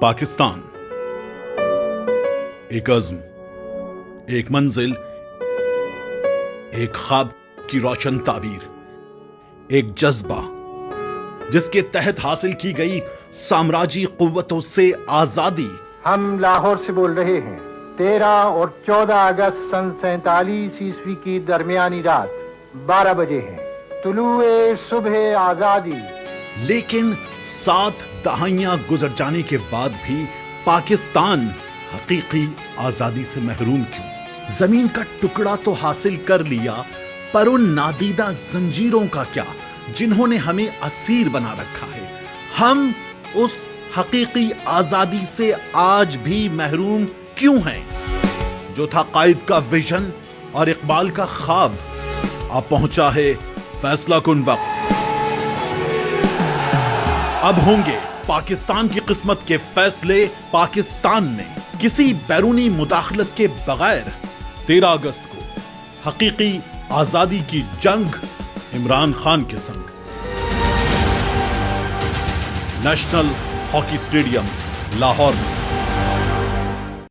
पाकिस्तान एक अज़्म, एक मंजिल, एक ख्वाब की रोशन ताबीर, एक जज्बा जिसके तहत हासिल की गई साम्राज्यी कुव्वतों से आजादी। हम लाहौर से बोल रहे हैं। 13 और 14 अगस्त सन 47 ईस्वी की दरमियानी रात 12 बजे है। तुलुए सुबह आजादी। लेकिन 7 दहाइयां गुजर जाने के बाद भी पाकिस्तान हकीकी आजादी से महरूम क्यों? जमीन का टुकड़ा तो हासिल कर लिया, पर उन नादीदा जंजीरों का क्या जिन्होंने हमें असीर बना रखा है? हम उस हकीकी आजादी से आज भी महरूम क्यों हैं? जो था कायद का विजन और इकबाल का ख्वाब, अब पहुंचा है फैसला कुन वक्त। अब होंगे पाकिस्तान की किस्मत के फैसले पाकिस्तान ने किसी बैरूनी मुदाखलत के बगैर। 13 अगस्त को हकीकी आजादी की जंग इमरान खान के संग। नेशनल हॉकी स्टेडियम लाहौर में।